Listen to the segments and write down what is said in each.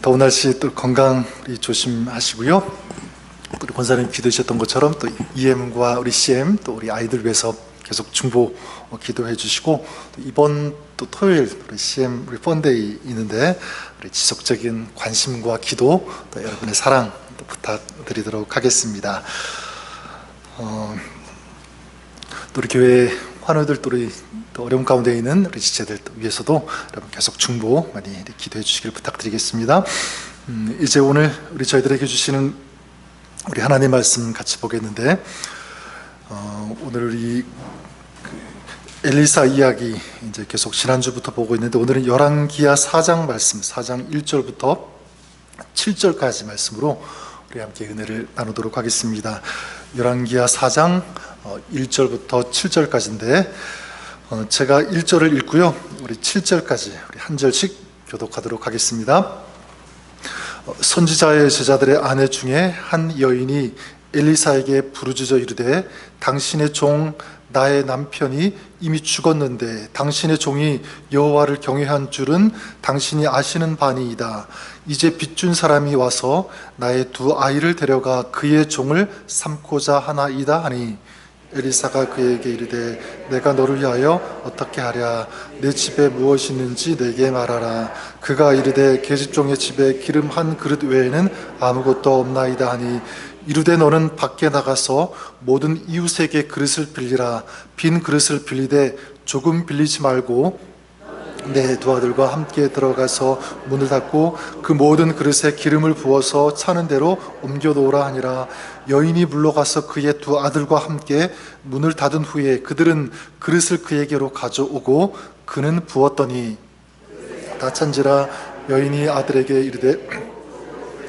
더운 날씨 또 건강 우리 조심하시고요. 우리 권사님 기도하셨던 것처럼 또 EM과 우리 CM 또 우리 아이들 위해서 계속 중보 기도해 주시고, 또 이번 또 토요일 우리 CM 우리 펀데이 있는데 우리 지속적인 관심과 기도 또 여러분의 사랑 또 부탁드리도록 하겠습니다. 또 우리 교회 환우들 또 우리 또 어려운 가운데 있는 우리 지체들 위해서도 여러분 계속 중보 많이 기도해 주시길 부탁드리겠습니다. 이제 오늘 우리 저희들에게 주시는 우리 하나님 말씀 같이 보겠는데, 오늘 우리 엘리사 이야기 이제 계속 지난주부터 보고 있는데, 오늘은 열왕기하 4장 말씀 4장 1절부터 7절까지 말씀으로 우리 함께 은혜를 나누도록 하겠습니다. 열왕기하 4장 1절부터 7절까지인데 제가 1절을 읽고요, 우리 7절까지 우리 한 절씩 교독하도록 하겠습니다. 선지자의 제자들의 아내 중에 한 여인이 엘리사에게 부르짖어 이르되, 당신의 종 나의 남편이 이미 죽었는데 당신의 종이 여호와를 경외한 줄은 당신이 아시는 바니이다. 이제 빚준 사람이 와서 나의 두 아이를 데려가 그의 종을 삼고자 하나이다 하니, 엘리사가 그에게 이르되, 내가 너를 위하여 어떻게 하랴? 내 집에 무엇이 있는지 내게 말하라. 그가 이르되, 계집종의 집에 기름 한 그릇 외에는 아무것도 없나이다 하니, 이르되 너는 밖에 나가서 모든 이웃에게 그릇을 빌리라. 빈 그릇을 빌리되 조금 빌리지 말고 내 두 아들과 함께 들어가서 문을 닫고 그 모든 그릇에 기름을 부어서 차는 대로 옮겨 놓으라 하니라. 여인이 물러가서 그의 두 아들과 함께 문을 닫은 후에 그들은 그릇을 그에게로 가져오고 그는 부었더니 다 찬지라. 여인이 아들에게 이르되,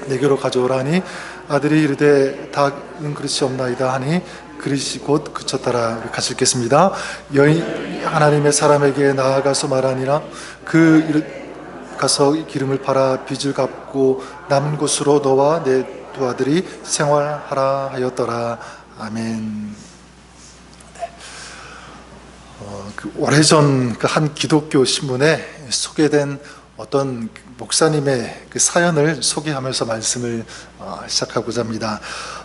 내게로 가져오라 하니, 아들이 이르되 닫은 그릇이 없나이다 하니 그릇이 곧 그쳤더라. 같이 읽겠습니다. 여인 하나님의 사람에게 나아가서 말하니라. 가서 기름을 팔아 빚을 갚고 남은 곳으로 너와 내 두 아들이 생활하라 하였더라. 아멘. 오래전 그 한 기독교 신문에 소개된 어떤 목사님의 그 사연을 소개하면서 말씀을 시작하고자 합니다.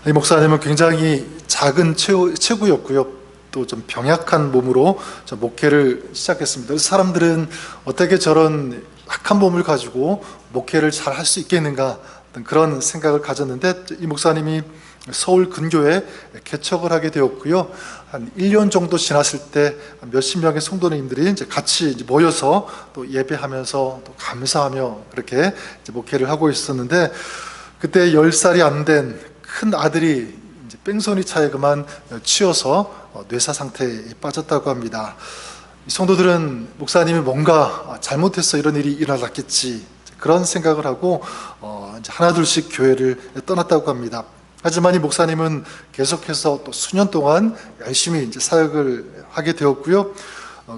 이 목사님은 굉장히 작은 체구였고요, 또 좀 병약한 몸으로 목회를 시작했습니다. 사람들은 어떻게 저런 약한 몸을 가지고 목회를 잘 할 수 있겠는가, 그런 생각을 가졌는데, 이 목사님이 서울 근교에 개척을 하게 되었고요. 한 1년 정도 지났을 때 몇십 명의 성도님들이 이제 같이 모여서 또 예배하면서 또 감사하며 그렇게 이제 목회를 하고 있었는데, 그때 10살이 안 된 큰 아들이 이제 뺑소니 차에 그만 치여서 뇌사 상태에 빠졌다고 합니다. 이 성도들은 목사님이 뭔가 잘못해서 이런 일이 일어났겠지, 그런 생각을 하고 이제 하나둘씩 교회를 떠났다고 합니다. 하지만 이 목사님은 계속해서 또 수년 동안 열심히 이제 사역을 하게 되었고요.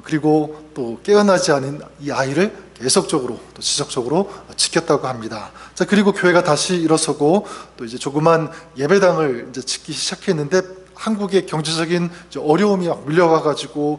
그리고 또 깨어나지 않은 이 아이를 계속적으로 또 지속적으로 지켰다고 합니다. 자, 그리고 교회가 다시 일어서고 또 이제 조그만 예배당을 이제 짓기 시작했는데, 한국의 경제적인 어려움이 막 밀려와가지고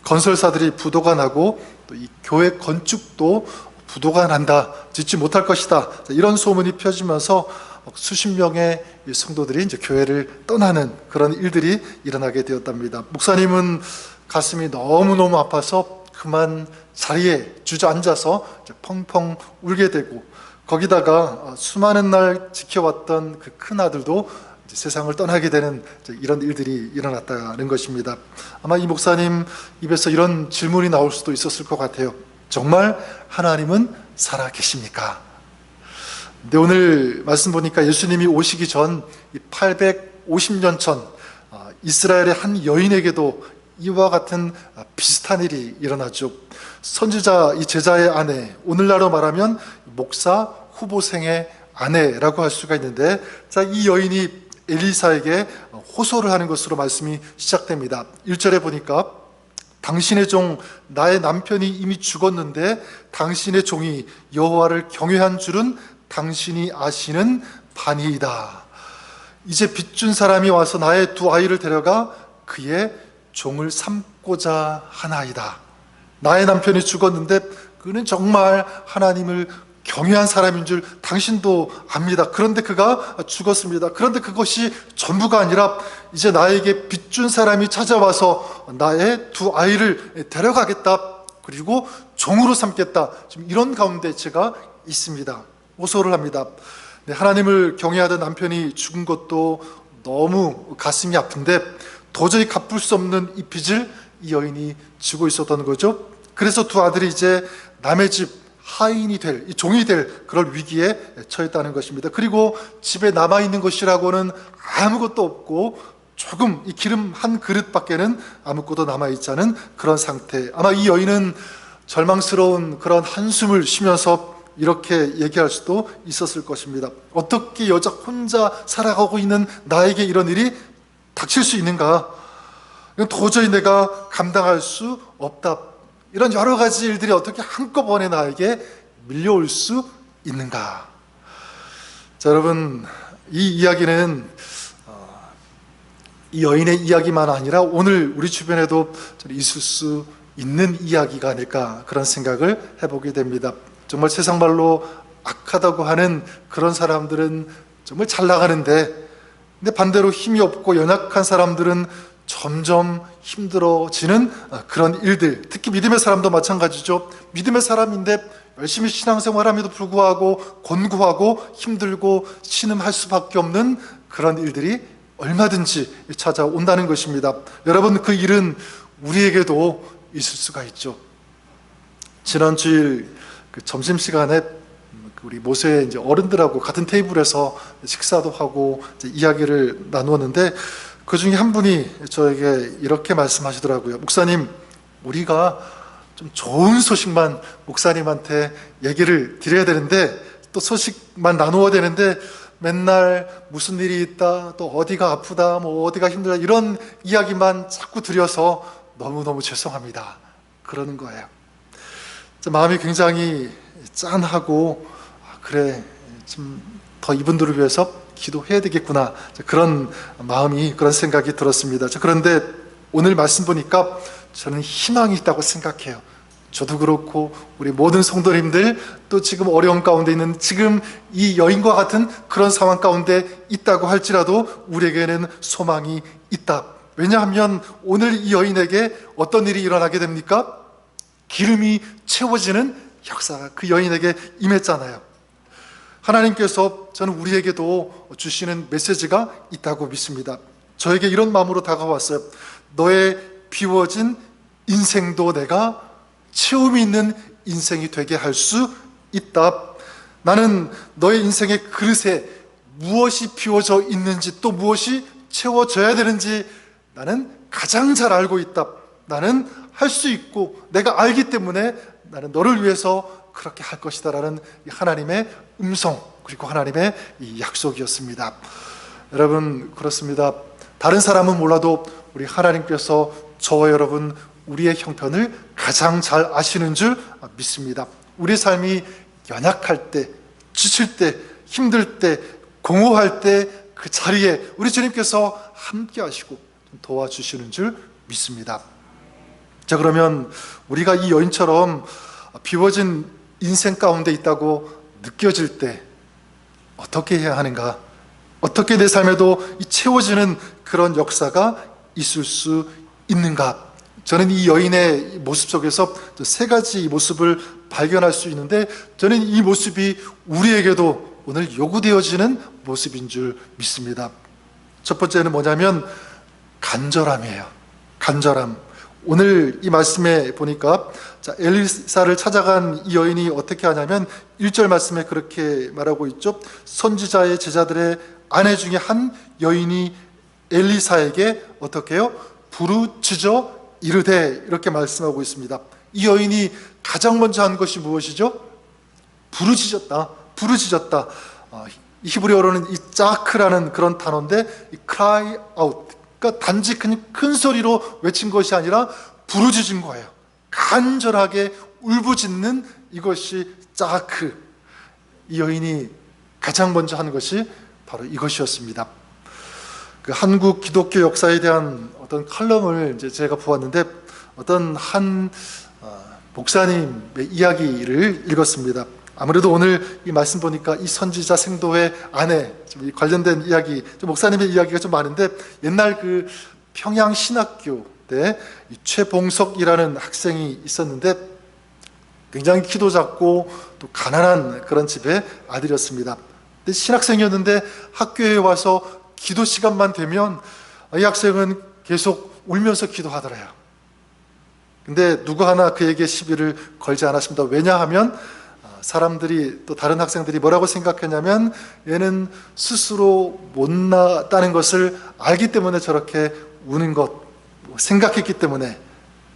건설사들이 부도가 나고 또 이 교회 건축도 부도가 난다, 짓지 못할 것이다, 이런 소문이 펴지면서 수십 명의 성도들이 이제 교회를 떠나는 그런 일들이 일어나게 되었답니다. 목사님은 가슴이 너무너무 아파서 그만 자리에 주저앉아서 펑펑 울게 되고, 거기다가 수많은 날 지켜왔던 그 큰 아들도 세상을 떠나게 되는 이런 일들이 일어났다는 것입니다. 아마 이 목사님 입에서 이런 질문이 나올 수도 있었을 것 같아요. 정말 하나님은 살아 계십니까? 근데 오늘 말씀 보니까 예수님이 오시기 전 850년 전 이스라엘의 한 여인에게도 이와 같은 비슷한 일이 일어나죠. 선지자 이 제자의 아내, 오늘날로 말하면 목사 후보생의 아내라고 할 수가 있는데, 자, 이 여인이 엘리사에게 호소를 하는 것으로 말씀이 시작됩니다. 1절에 보니까, 당신의 종 나의 남편이 이미 죽었는데 당신의 종이 여호와를 경외한 줄은 당신이 아시는 바니이다. 이제 빚준 사람이 와서 나의 두 아이를 데려가 그의 종을 삼고자 하나이다. 나의 남편이 죽었는데 그는 정말 하나님을 경외한 사람인 줄 당신도 압니다. 그런데 그가 죽었습니다. 그런데 그것이 전부가 아니라 이제 나에게 빚준 사람이 찾아와서 나의 두 아이를 데려가겠다. 그리고 종으로 삼겠다. 지금 이런 가운데 제가 있습니다. 호소를 합니다. 네, 하나님을 경외하던 남편이 죽은 것도 너무 가슴이 아픈데 도저히 갚을 수 없는 이 빚을 이 여인이 지고 있었던 거죠. 그래서 두 아들이 이제 남의 집 하인이 될, 이 종이 될 그럴 위기에 처했다는 것입니다. 그리고 집에 남아있는 것이라고는 아무것도 없고 조금 이 기름 한 그릇밖에는 아무것도 남아있지 않은 그런 상태. 아마 이 여인은 절망스러운 그런 한숨을 쉬면서 이렇게 얘기할 수도 있었을 것입니다. 어떻게 여자 혼자 살아가고 있는 나에게 이런 일이 닥칠 수 있는가? 이건 도저히 내가 감당할 수 없다. 이런 여러 가지 일들이 어떻게 한꺼번에 나에게 밀려올 수 있는가? 자, 여러분, 이 이야기는 이 여인의 이야기만 아니라 오늘 우리 주변에도 있을 수 있는 이야기가 아닐까, 그런 생각을 해보게 됩니다. 정말 세상 말로 악하다고 하는 그런 사람들은 정말 잘 나가는데, 근데 반대로 힘이 없고 연약한 사람들은 점점 힘들어지는 그런 일들. 특히 믿음의 사람도 마찬가지죠. 믿음의 사람인데 열심히 신앙생활함에도 불구하고 곤고하고 힘들고 신음할 수밖에 없는 그런 일들이 얼마든지 찾아온다는 것입니다. 여러분, 그 일은 우리에게도 있을 수가 있죠. 지난 주일 점심시간에 우리 모세 이제 어른들하고 같은 테이블에서 식사도 하고 이제 이야기를 나누었는데, 그 중에 한 분이 저에게 이렇게 말씀하시더라고요. 목사님, 우리가 좀 좋은 소식만 목사님한테 얘기를 드려야 되는데, 또 소식만 나누어야 되는데 맨날 무슨 일이 있다, 또 어디가 아프다, 뭐 어디가 힘들다, 이런 이야기만 자꾸 드려서 너무너무 죄송합니다. 그러는 거예요. 마음이 굉장히 짠하고, 그래, 좀 더 이분들을 위해서 기도해야 되겠구나, 그런 마음이, 그런 생각이 들었습니다. 그런데 오늘 말씀 보니까 저는 희망이 있다고 생각해요. 저도 그렇고 우리 모든 성도님들, 또 지금 어려운 가운데 있는, 지금 이 여인과 같은 그런 상황 가운데 있다고 할지라도 우리에게는 소망이 있다. 왜냐하면 오늘 이 여인에게 어떤 일이 일어나게 됩니까? 기름이 채워지는 역사가 그 여인에게 임했잖아요. 하나님께서 저는 우리에게도 주시는 메시지가 있다고 믿습니다. 저에게 이런 마음으로 다가왔어요. 너의 비워진 인생도 내가 채움이 있는 인생이 되게 할 수 있다. 나는 너의 인생의 그릇에 무엇이 비워져 있는지, 또 무엇이 채워져야 되는지 나는 가장 잘 알고 있다. 나는 할 수 있고 내가 알기 때문에 나는 너를 위해서 그렇게 할 것이다 라는 하나님의 음성, 그리고 하나님의 이 약속이었습니다. 여러분, 그렇습니다. 다른 사람은 몰라도 우리 하나님께서 저와 여러분, 우리의 형편을 가장 잘 아시는 줄 믿습니다. 우리의 삶이 연약할 때, 지칠 때, 힘들 때, 공허할 때 그 자리에 우리 주님께서 함께 하시고 도와주시는 줄 믿습니다. 자, 그러면 우리가 이 여인처럼 비워진 인생 가운데 있다고 느껴질 때 어떻게 해야 하는가? 어떻게 내 삶에도 이 채워지는 그런 역사가 있을 수 있는가? 저는 이 여인의 모습 속에서 세 가지 모습을 발견할 수 있는데, 저는 이 모습이 우리에게도 오늘 요구되어지는 모습인 줄 믿습니다. 첫 번째는 뭐냐면 간절함이에요. 간절함. 오늘 이 말씀에 보니까, 자, 엘리사를 찾아간 이 여인이 어떻게 하냐면 1절 말씀에 그렇게 말하고 있죠. 선지자의 제자들의 아내 중에 한 여인이 엘리사에게 어떻게 해요? 부르짖어 이르되, 이렇게 말씀하고 있습니다. 이 여인이 가장 먼저 한 것이 무엇이죠? 부르짖었다. 부르짖었다. 이 히브리어로는 이 짜크라는 그런 단어인데, 이 cry out, 그러니까 단지 그냥 큰 소리로 외친 것이 아니라 부르짖은 거예요. 간절하게 울부짖는 이것이 짜크. 이 여인이 가장 먼저 한 것이 바로 이것이었습니다. 그 한국 기독교 역사에 대한 어떤 칼럼을 이제 제가 보았는데, 어떤 한 목사님의 이야기를 읽었습니다. 아무래도 오늘 이 말씀 보니까 이 선지자 생도의 아내 좀 관련된 이야기, 좀 목사님의 이야기가 좀 많은데, 옛날 그 평양 신학교 때 이 최봉석이라는 학생이 있었는데 굉장히 키도 작고 또 가난한 그런 집의 아들이었습니다. 근데 신학생이었는데 학교에 와서 기도 시간만 되면 이 학생은 계속 울면서 기도하더래요. 근데 누구 하나 그에게 시비를 걸지 않았습니다. 왜냐하면 사람들이, 또 다른 학생들이 뭐라고 생각했냐면 얘는 스스로 못났다는 것을 알기 때문에 저렇게 우는 것 생각했기 때문에,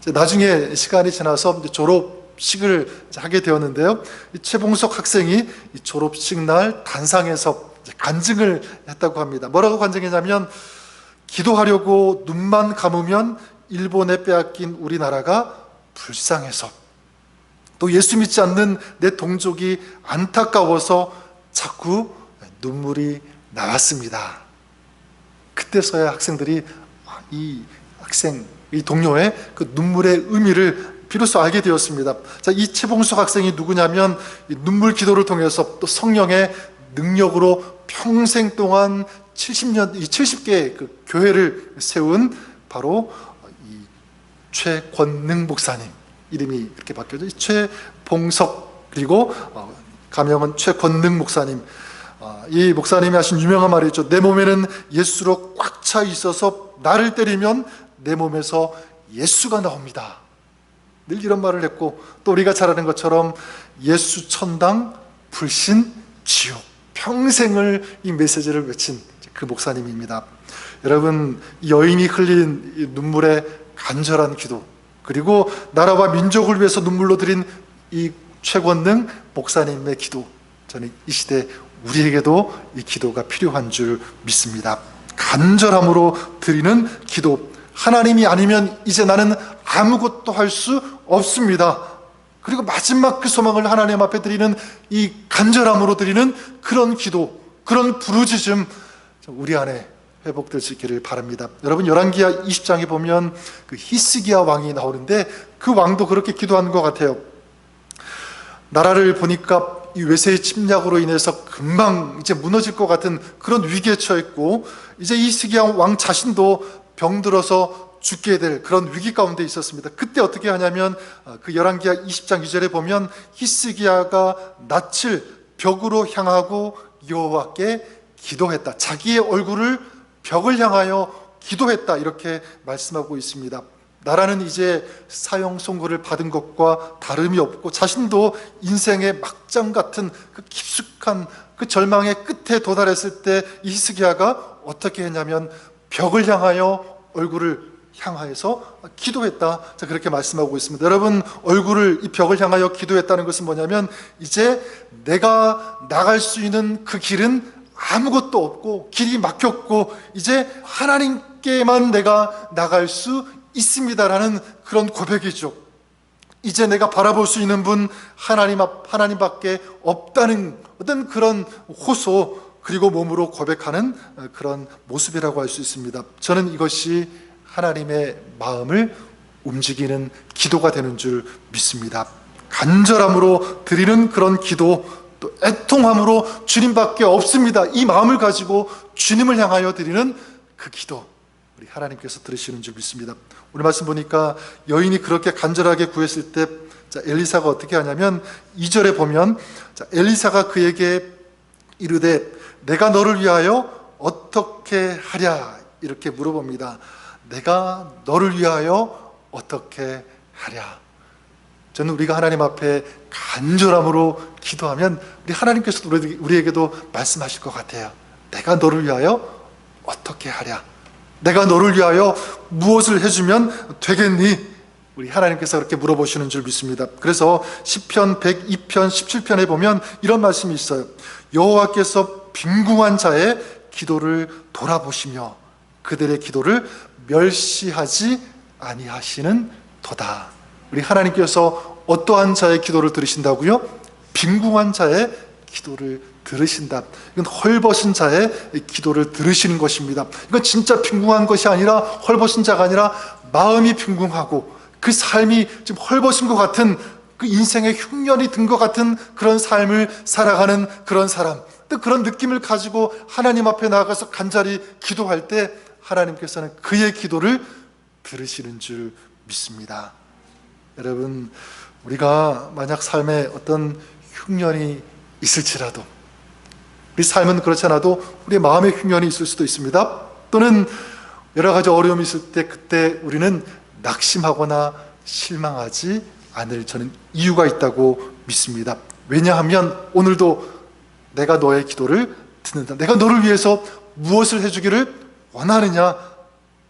나중에 시간이 지나서 졸업식을 하게 되었는데요, 이 최봉석 학생이 이 졸업식 날 단상에서 간증을 했다고 합니다. 뭐라고 간증했냐면, 기도하려고 눈만 감으면 일본에 빼앗긴 우리나라가 불쌍해서, 또 예수 믿지 않는 내 동족이 안타까워서 자꾸 눈물이 나왔습니다. 그때서야 학생들이 이 동료의 그 눈물의 의미를 비로소 알게 되었습니다. 자, 이 최봉석 학생이 누구냐면, 이 눈물 기도를 통해서 또 성령의 능력으로 평생 동안 70개의 그 교회를 세운 바로 이 최권능 목사님, 이름이 이렇게 바뀌어져, 최봉석, 그리고 가명은 최권능 목사님. 이 목사님이 하신 유명한 말이 있죠. 내 몸에는 예수로 꽉 차 있어서 나를 때리면 내 몸에서 예수가 나옵니다. 늘 이런 말을 했고, 또 우리가 잘 아는 것처럼 예수 천당, 불신 지옥, 평생을 이 메시지를 외친 그 목사님입니다. 여러분, 여인이 흘린 이 눈물의 간절한 기도, 그리고 나라와 민족을 위해서 눈물로 드린 이 최권능 목사님의 기도, 저는 이 시대 우리에게도 이 기도가 필요한 줄 믿습니다. 간절함으로 드리는 기도. 하나님이 아니면 이제 나는 아무것도 할 수 없습니다. 그리고 마지막 그 소망을 하나님 앞에 드리는 이 간절함으로 드리는 그런 기도, 그런 부르짖음, 우리 안에 회복될 수 있기를 바랍니다. 여러분, 열왕기하 20장에 보면 그 히스기야 왕이 나오는데, 그 왕도 그렇게 기도한 것 같아요. 나라를 보니까 이 외세의 침략으로 인해서 금방 이제 무너질 것 같은 그런 위기에 처했고, 이제 히스기야 왕 자신도 병들어서 죽게 될 그런 위기 가운데 있었습니다. 그때 어떻게 하냐면, 그 열왕기하 20장 2절에 보면 히스기야가 낯을 벽으로 향하고 여호와께 기도했다. 자기의 얼굴을 벽을 향하여 기도했다, 이렇게 말씀하고 있습니다. 나라는 이제 사형 선고를 받은 것과 다름이 없고, 자신도 인생의 막장 같은 그 깊숙한 그 절망의 끝에 도달했을 때 이 히스기야가 어떻게 했냐면 벽을 향하여 얼굴을 향하여서 기도했다. 자, 그렇게 말씀하고 있습니다. 여러분, 얼굴을 이 벽을 향하여 기도했다는 것은 뭐냐면, 이제 내가 나갈 수 있는 그 길은 아무것도 없고 길이 막혔고 이제 하나님께만 내가 나갈 수 있습니다라는 그런 고백이죠. 이제 내가 바라볼 수 있는 분 하나님밖에 없다는 어떤 그런 호소, 그리고 몸으로 고백하는 그런 모습이라고 할 수 있습니다. 저는 이것이 하나님의 마음을 움직이는 기도가 되는 줄 믿습니다. 간절함으로 드리는 그런 기도, 또 애통함으로 주님밖에 없습니다, 이 마음을 가지고 주님을 향하여 드리는 그 기도, 우리 하나님께서 들으시는 줄 믿습니다. 오늘 말씀 보니까 여인이 그렇게 간절하게 구했을 때, 엘리사가 어떻게 하냐면 2절에 보면, 엘리사가 그에게 이르되 내가 너를 위하여 어떻게 하랴, 이렇게 물어봅니다. 내가 너를 위하여 어떻게 하랴. 저는 우리가 하나님 앞에 간절함으로 기도하면 우리 하나님께서도 우리에게도 말씀하실 것 같아요. 내가 너를 위하여 어떻게 하랴. 내가 너를 위하여 무엇을 해주면 되겠니? 우리 하나님께서 그렇게 물어보시는 줄 믿습니다. 그래서 시편 102편 17편에 보면 이런 말씀이 있어요. 여호와께서 빈궁한 자의 기도를 돌아보시며 그들의 기도를 멸시하지 아니하시는 도다. 우리 하나님께서 어떠한 자의 기도를 들으신다고요? 빈궁한 자의 기도를 들으신다. 이건 헐벗은 자의 기도를 들으시는 것입니다. 이건 진짜 빈궁한 것이 아니라, 헐벗은 자가 아니라 마음이 빈궁하고 그 삶이 좀 헐벗은 것 같은 그 인생의 흉년이 든 것 같은 그런 삶을 살아가는 그런 사람, 또 그런 느낌을 가지고 하나님 앞에 나아가서 간절히 기도할 때 하나님께서는 그의 기도를 들으시는 줄 믿습니다. 여러분, 우리가 만약 삶에 어떤 흉년이 있을지라도, 우리 삶은 그렇지 않아도 우리의 마음의 흉년이 있을 수도 있습니다. 또는 여러 가지 어려움이 있을 때 그때 우리는 낙심하거나 실망하지 않을 저는 이유가 있다고 믿습니다. 왜냐하면 오늘도 내가 너의 기도를 듣는다. 내가 너를 위해서 무엇을 해주기를 원하느냐,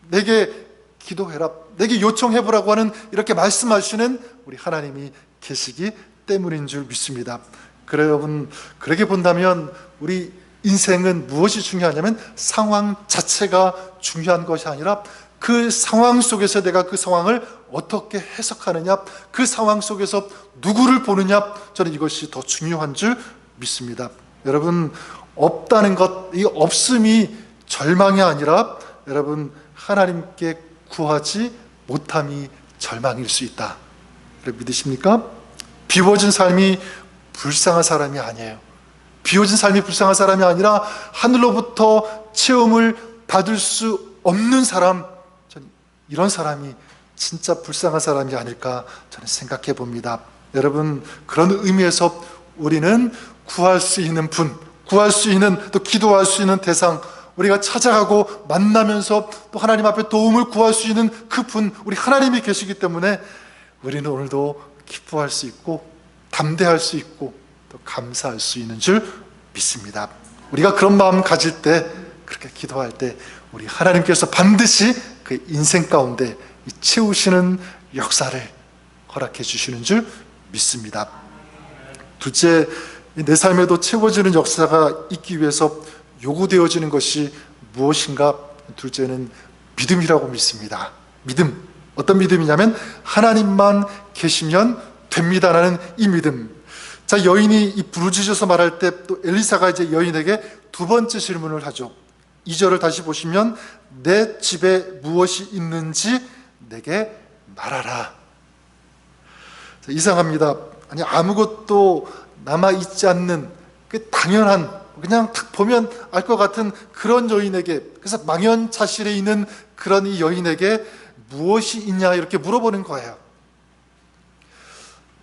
내게 기도해라, 내게 요청해보라고 하는 이렇게 말씀하시는 우리 하나님이 계시기 때문인 줄 믿습니다. 그래 여러분, 그렇게 본다면 우리 인생은 무엇이 중요하냐면 상황 자체가 중요한 것이 아니라 그 상황 속에서 내가 그 상황을 어떻게 해석하느냐, 그 상황 속에서 누구를 보느냐, 저는 이것이 더 중요한 줄 믿습니다. 여러분, 없다는 것, 이 없음이 절망이 아니라 여러분, 하나님께 구하지 못함이 절망일 수 있다. 믿으십니까? 비워진 삶이 불쌍한 사람이 아니에요. 비워진 삶이 불쌍한 사람이 아니라 하늘로부터 체험을 받을 수 없는 사람, 저는 이런 사람이 진짜 불쌍한 사람이 아닐까 저는 생각해 봅니다. 여러분, 그런 의미에서 우리는 구할 수 있는 분, 구할 수 있는, 또 기도할 수 있는 대상, 우리가 찾아가고 만나면서 또 하나님 앞에 도움을 구할 수 있는 그 분, 우리 하나님이 계시기 때문에 우리는 오늘도 기뻐할 수 있고 담대할 수 있고 또 감사할 수 있는 줄 믿습니다. 우리가 그런 마음 가질 때, 그렇게 기도할 때 우리 하나님께서 반드시 그 인생 가운데 채우시는 역사를 허락해 주시는 줄 믿습니다. 둘째, 내 삶에도 채워지는 역사가 있기 위해서 요구되어지는 것이 무엇인가? 둘째는 믿음이라고 믿습니다. 믿음. 어떤 믿음이냐면 하나님만 계시면 됩니다라는 이 믿음. 자, 여인이 이 부르짖어서 말할 때 또 엘리사가 이제 여인에게 두 번째 질문을 하죠. 2절을 다시 보시면 내 집에 무엇이 있는지 내게 말하라. 자, 이상합니다. 아니, 아무것도 남아있지 않는 그 당연한, 그냥 딱 보면 알 것 같은 그런 여인에게, 그래서 망연자실에 있는 그런 이 여인에게 무엇이 있냐 이렇게 물어보는 거예요.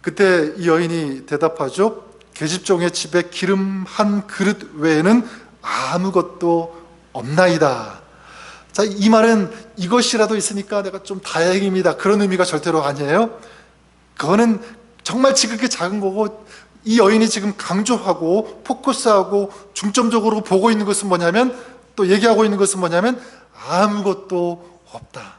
그때 이 여인이 대답하죠. 계집종의 집에 기름 한 그릇 외에는 아무것도 없나이다. 자, 이 말은 이것이라도 있으니까 내가 좀 다행입니다, 그런 의미가 절대로 아니에요. 그거는 정말 지극히 작은 거고, 이 여인이 지금 강조하고 포커스하고 중점적으로 보고 있는 것은 뭐냐면, 또 얘기하고 있는 것은 뭐냐면 아무것도 없다,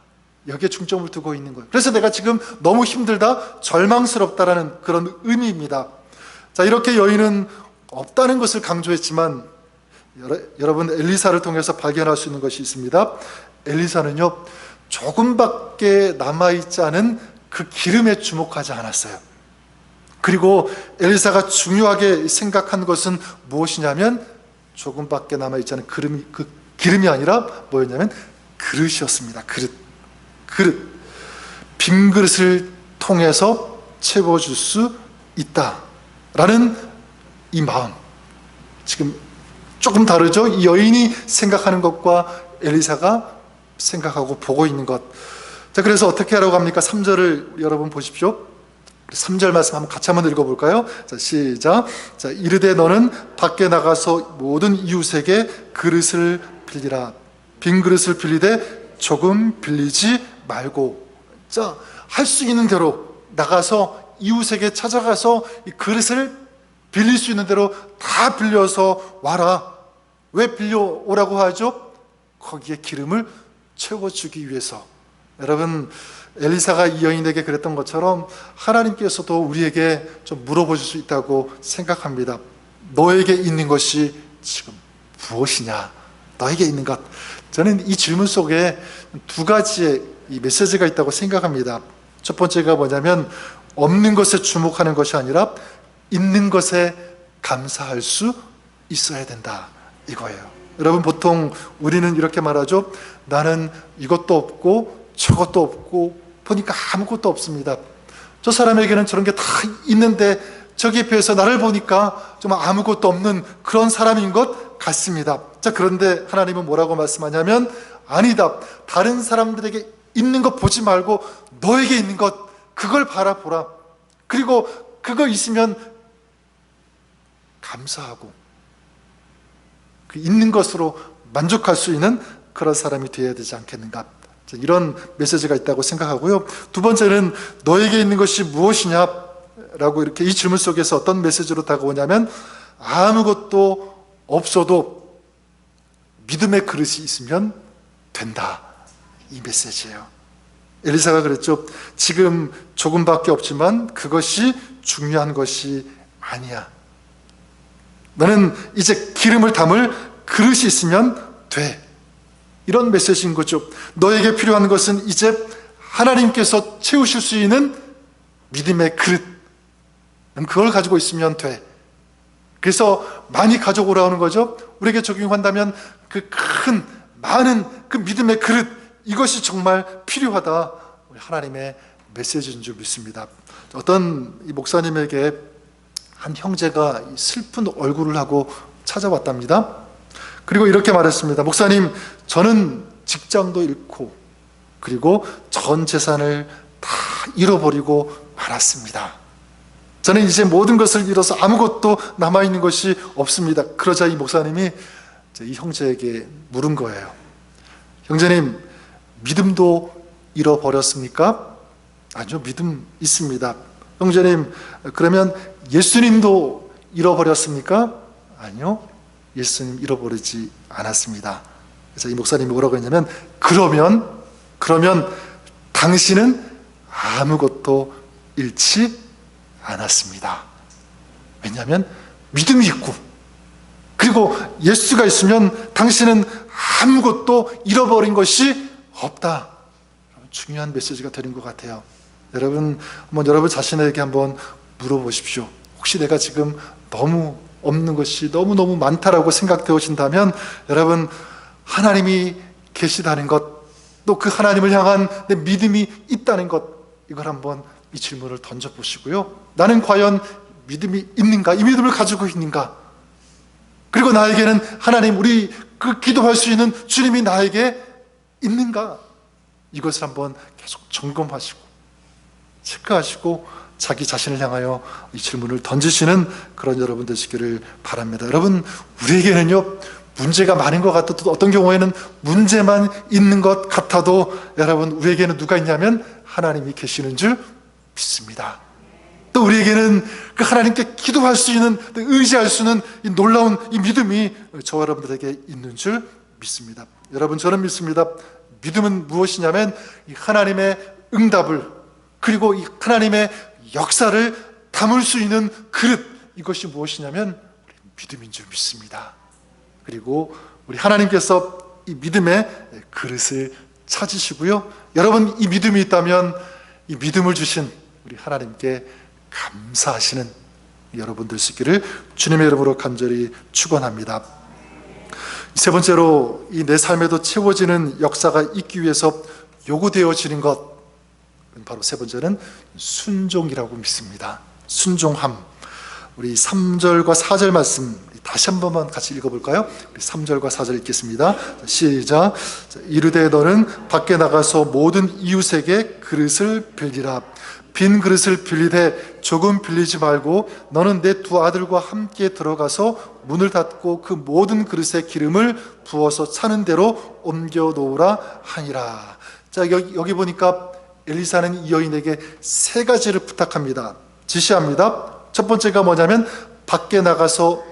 여기에 중점을 두고 있는 거예요. 그래서 내가 지금 너무 힘들다, 절망스럽다라는 그런 의미입니다. 자, 이렇게 여인은 없다는 것을 강조했지만 여러분, 엘리사를 통해서 발견할 수 있는 것이 있습니다. 엘리사는요, 조금밖에 남아있지 않은 그 기름에 주목하지 않았어요. 그리고 엘리사가 중요하게 생각한 것은 무엇이냐면 조금밖에 남아있지 않은 그 기름이 아니라 뭐였냐면 그릇이었습니다. 그릇. 빈 그릇을 통해서 채워줄 수 있다라는 이 마음. 지금 조금 다르죠? 이 여인이 생각하는 것과 엘리사가 생각하고 보고 있는 것. 자, 그래서 어떻게 하라고 합니까? 3절을 여러분 보십시오. 3절 말씀 한번 같이 한번 읽어볼까요? 자, 시작. 자, 이르되 너는 밖에 나가서 모든 이웃에게 그릇을 빌리라. 빈 그릇을 빌리되 조금 빌리지 말고. 자, 할 수 있는 대로 나가서 이웃에게 찾아가서 이 그릇을 빌릴 수 있는 대로 다 빌려서 와라. 왜 빌려오라고 하죠? 거기에 기름을 채워주기 위해서. 여러분, 엘리사가 이 여인에게 그랬던 것처럼 하나님께서도 우리에게 좀 물어보실 수 있다고 생각합니다. 너에게 있는 것이 지금 무엇이냐? 너에게 있는 것. 저는 이 질문 속에 두 가지의 이 메시지가 있다고 생각합니다. 첫 번째가 뭐냐면 없는 것에 주목하는 것이 아니라 있는 것에 감사할 수 있어야 된다, 이거예요. 여러분, 보통 우리는 이렇게 말하죠. 나는 이것도 없고 저것도 없고 보니까 아무것도 없습니다. 저 사람에게는 저런 게 다 있는데 저기에 비해서 나를 보니까 정말 아무것도 없는 그런 사람인 것 같습니다. 자, 그런데 하나님은 뭐라고 말씀하냐면, 아니다. 다른 사람들에게 있는 것 보지 말고 너에게 있는 것, 그걸 바라보라. 그리고 그거 있으면 감사하고 그 있는 것으로 만족할 수 있는 그런 사람이 되어야 되지 않겠는가. 이런 메시지가 있다고 생각하고요. 두 번째는 너에게 있는 것이 무엇이냐라고 이렇게 이 질문 속에서 어떤 메시지로 다가오냐면, 아무것도 없어도 믿음의 그릇이 있으면 된다, 이 메시지예요. 엘리사가 그랬죠. 지금 조금밖에 없지만 그것이 중요한 것이 아니야. 너는 이제 기름을 담을 그릇이 있으면 돼. 이런 메시지인 거죠. 너에게 필요한 것은 이제 하나님께서 채우실 수 있는 믿음의 그릇, 그걸 가지고 있으면 돼. 그래서 많이 가져오라는 거죠. 우리에게 적용한다면 그 큰 많은 그 믿음의 그릇, 이것이 정말 필요하다, 우리 하나님의 메시지인 줄 믿습니다. 어떤 이 목사님에게 한 형제가 슬픈 얼굴을 하고 찾아왔답니다. 그리고 이렇게 말했습니다. 목사님, 저는 직장도 잃고 그리고 전 재산을 다 잃어버리고 말았습니다. 저는 이제 모든 것을 잃어서 아무것도 남아있는 것이 없습니다. 그러자 이 목사님이 이 형제에게 물은 거예요. 형제님, 믿음도 잃어버렸습니까? 아니요, 믿음 있습니다. 형제님, 그러면 예수님도 잃어버렸습니까? 아니요, 예수님 잃어버리지 않았습니다. 그래서 이 목사님이 뭐라고 했냐면, 그러면 당신은 아무것도 잃지 않았습니다. 왜냐하면 믿음이 있고 그리고 예수가 있으면 당신은 아무것도 잃어버린 것이 없다. 중요한 메시지가 되는 것 같아요. 여러분, 한번 여러분 자신에게 한번 물어보십시오. 혹시 내가 지금 너무 없는 것이 너무너무 많다라고 생각되어 오신다면, 여러분, 하나님이 계시다는 것, 또 그 하나님을 향한 내 믿음이 있다는 것, 이걸 한번 이 질문을 던져보시고요. 나는 과연 믿음이 있는가? 이 믿음을 가지고 있는가? 그리고 나에게는 하나님, 우리 그 기도할 수 있는 주님이 나에게 있는가? 이것을 한번 계속 점검하시고 체크하시고 자기 자신을 향하여 이 질문을 던지시는 그런 여러분 되시기를 바랍니다. 여러분, 우리에게는요, 문제가 많은 것 같아도, 어떤 경우에는 문제만 있는 것 같아도, 여러분, 우리에게는 누가 있냐면 하나님이 계시는 줄 믿습니다. 또 우리에게는 그 하나님께 기도할 수 있는, 의지할 수 있는 이 놀라운 이 믿음이 저와 여러분들에게 있는 줄 믿습니다. 여러분, 저는 믿습니다. 믿음은 무엇이냐면 이 하나님의 응답을, 그리고 이 하나님의 역사를 담을 수 있는 그릇, 이것이 무엇이냐면 우리 믿음인 줄 믿습니다. 그리고 우리 하나님께서 이 믿음의 그릇을 찾으시고요, 여러분, 이 믿음이 있다면 이 믿음을 주신 우리 하나님께 감사하시는 여러분 될 수 있기를 주님의 이름으로 간절히 축원합니다. 세 번째로, 이 내 삶에도 채워지는 역사가 있기 위해서 요구되어지는 것, 바로 세 번째는 순종이라고 믿습니다. 순종함. 우리 3절과 4절 말씀 다시 한 번만 같이 읽어볼까요? 우리 3절과 4절 읽겠습니다. 시작. 이르되 너는 밖에 나가서 모든 이웃에게 그릇을 빌리라. 빈 그릇을 빌리되 조금 빌리지 말고 너는 내 두 아들과 함께 들어가서 문을 닫고 그 모든 그릇에 기름을 부어서 차는 대로 옮겨 놓으라 하니라. 자, 여기 보니까 엘리사는 이 여인에게 세 가지를 부탁합니다. 지시합니다. 첫 번째가 뭐냐면 밖에 나가서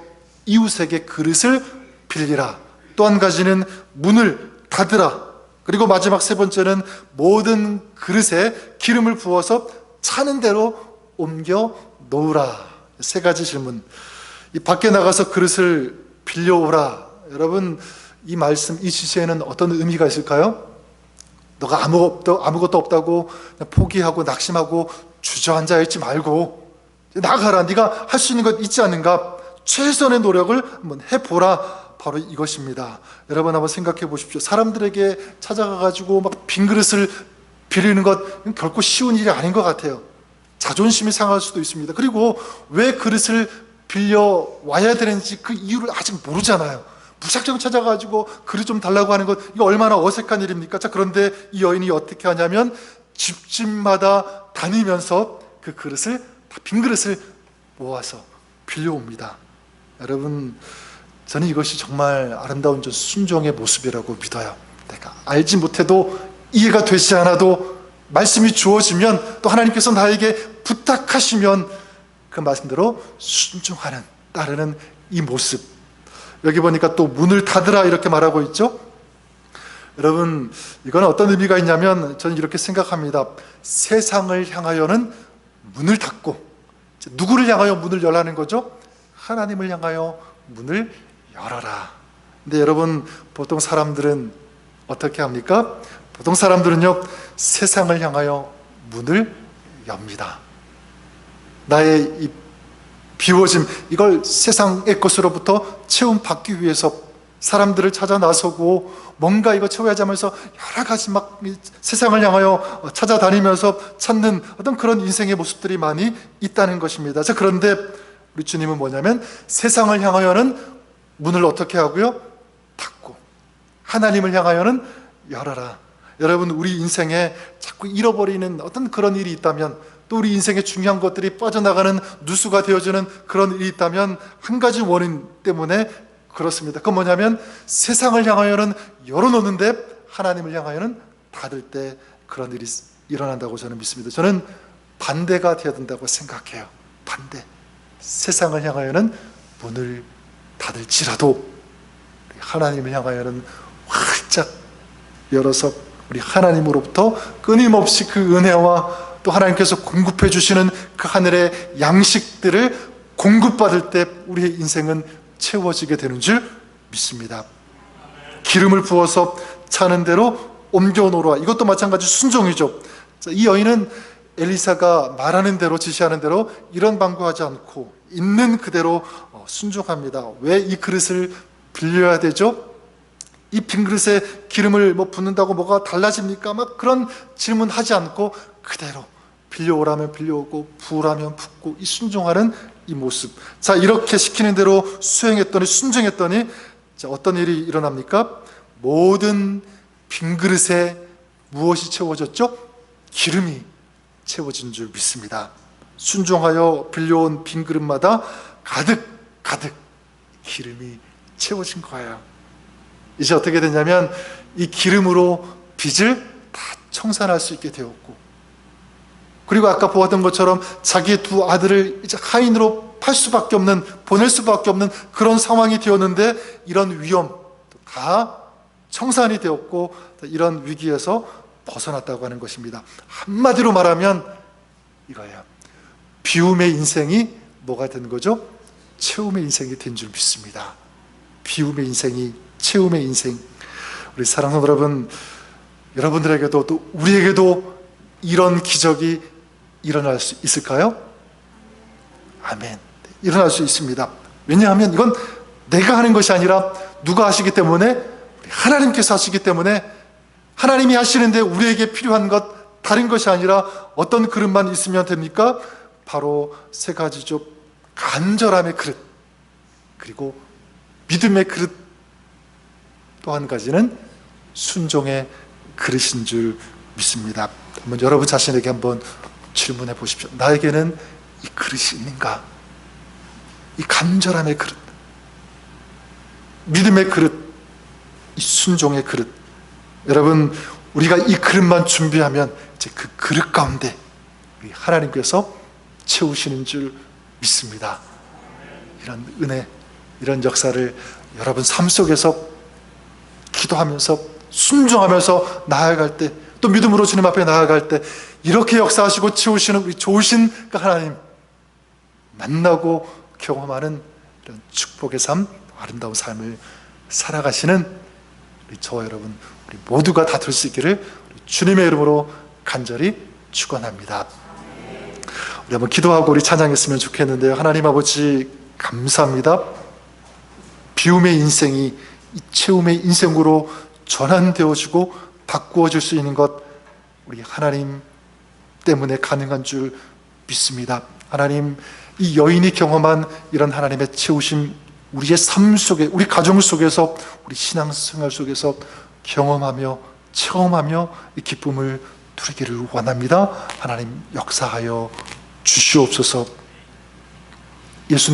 이웃에게 그릇을 빌리라. 또 한 가지는 문을 닫으라. 그리고 마지막 세 번째는 모든 그릇에 기름을 부어서 차는 대로 옮겨 놓으라. 세 가지 질문. 이 밖에 나가서 그릇을 빌려오라. 여러분, 이 말씀, 이 지시에는 어떤 의미가 있을까요? 너가 아무것도 없다고 포기하고 낙심하고 주저앉아 있지 말고 나가라. 네가 할 수 있는 것 있지 않는가? 최선의 노력을 한번 해보라. 바로 이것입니다. 여러분, 한번 생각해 보십시오. 사람들에게 찾아가가지고 막 빈 그릇을 빌리는 것, 결코 쉬운 일이 아닌 것 같아요. 자존심이 상할 수도 있습니다. 그리고 왜 그릇을 빌려 와야 되는지 그 이유를 아직 모르잖아요. 무작정 찾아가지고 그릇 좀 달라고 하는 것, 이거 얼마나 어색한 일입니까? 자, 그런데 이 여인이 어떻게 하냐면 집집마다 다니면서 그 그릇을, 다 빈 그릇을 모아서 빌려옵니다. 여러분, 저는 이것이 정말 아름다운 순종의 모습이라고 믿어요. 내가 알지 못해도, 이해가 되지 않아도 말씀이 주어지면, 또 하나님께서 나에게 부탁하시면 그 말씀대로 순종하는, 따르는 이 모습. 여기 보니까 또 문을 닫으라 이렇게 말하고 있죠. 여러분, 이건 어떤 의미가 있냐면 저는 이렇게 생각합니다. 세상을 향하여는 문을 닫고, 누구를 향하여 문을 열라는 거죠? 하나님을 향하여 문을 열어라. 근데 여러분, 보통 사람들은 어떻게 합니까? 보통 사람들은요, 세상을 향하여 문을 엽니다. 나의 이 비워짐, 이걸 세상의 것으로부터 채움받기 위해서 사람들을 찾아 나서고 뭔가 이거 채워야지 하면서 여러 가지 막 세상을 향하여 찾아다니면서 찾는 어떤 그런 인생의 모습들이 많이 있다는 것입니다. 자, 그런데 우리 주님은 뭐냐면 세상을 향하여는 문을 어떻게 하고요? 닫고, 하나님을 향하여는 열어라. 여러분, 우리 인생에 자꾸 잃어버리는 어떤 그런 일이 있다면, 또 우리 인생의 중요한 것들이 빠져나가는 누수가 되어지는 그런 일이 있다면 한 가지 원인 때문에 그렇습니다. 그건 뭐냐면 세상을 향하여는 열어놓는데 하나님을 향하여는 닫을 때 그런 일이 일어난다고 저는 믿습니다. 저는 반대가 되어야 된다고 생각해요. 반대. 세상을 향하여는 문을 닫을지라도 하나님을 향하여는 활짝 열어서 우리 하나님으로부터 끊임없이 그 은혜와 또 하나님께서 공급해 주시는 그 하늘의 양식들을 공급받을 때 우리의 인생은 채워지게 되는 줄 믿습니다. 기름을 부어서 차는 대로 옮겨 놓으라. 이것도 마찬가지 순종이죠. 이 여인은 엘리사가 말하는 대로, 지시하는 대로 이런 방구하지 않고 있는 그대로 순종합니다. 왜 이 그릇을 빌려야 되죠? 이 빈 그릇에 기름을 붓는다고 뭐가 달라집니까? 막 그런 질문하지 않고 그대로 빌려오라면 빌려오고 부으라면 붓고, 이 순종하는 이 모습. 자, 이렇게 시키는 대로 수행했더니, 순종했더니 자, 어떤 일이 일어납니까? 모든 빈 그릇에 무엇이 채워졌죠? 기름이 채워진 줄 믿습니다. 순종하여 빌려온 빈 그릇마다 가득 기름이 채워진 거예요. 이제 어떻게 되냐면 이 기름으로 빚을 다 청산할 수 있게 되었고, 그리고 아까 보았던 것처럼 자기의 두 아들을 이제 하인으로 팔 수밖에 없는, 보낼 수밖에 없는 그런 상황이 되었는데 이런 위험 다 청산이 되었고 이런 위기에서 벗어났다고 하는 것입니다. 한마디로 말하면 이거예요. 비움의 인생이 뭐가 된 거죠? 채움의 인생이 된 줄 믿습니다. 비움의 인생이 채움의 인생. 우리 사랑하는 여러분, 여러분들에게도 또 우리에게도 이런 기적이 일어날 수 있을까요? 아멘. 일어날 수 있습니다. 왜냐하면 이건 내가 하는 것이 아니라 누가 하시기 때문에, 하나님께서 하시기 때문에, 하나님이 하시는데 우리에게 필요한 것 다른 것이 아니라 어떤 그릇만 있으면 됩니까? 바로 세 가지죠. 간절함의 그릇, 그리고 믿음의 그릇, 또 한 가지는 순종의 그릇인 줄 믿습니다. 한번 여러분 자신에게 한번 질문해 보십시오. 나에게는 이 그릇이 있는가? 이 간절함의 그릇, 믿음의 그릇, 이 순종의 그릇. 여러분, 우리가 이 그릇만 준비하면 이제 그 그릇 가운데 우리 하나님께서 채우시는 줄 믿습니다. 이런 은혜, 이런 역사를 여러분 삶 속에서 기도하면서 순종하면서 나아갈 때, 또 믿음으로 주님 앞에 나아갈 때 이렇게 역사하시고 채우시는 우리 좋으신 그 하나님 만나고 경험하는 이런 축복의 삶, 아름다운 삶을 살아가시는 우리 저와 여러분, 우리 모두가 다 될 수 있기를 주님의 이름으로 간절히 축원합니다. 우리 한번 기도하고 우리 찬양했으면 좋겠는데요. 하나님 아버지, 감사합니다. 비움의 인생이 이 채움의 인생으로 전환되어지고 바꾸어질 수 있는 것, 우리 하나님 때문에 가능한 줄 믿습니다. 하나님, 이 여인이 경험한 이런 하나님의 채우심, 우리의 삶 속에, 우리 가정 속에서, 우리 신앙생활 속에서 경험하며 체험하며 이 기쁨을 누리기를 원합니다. 하나님 역사하여 주시옵소서. 예수님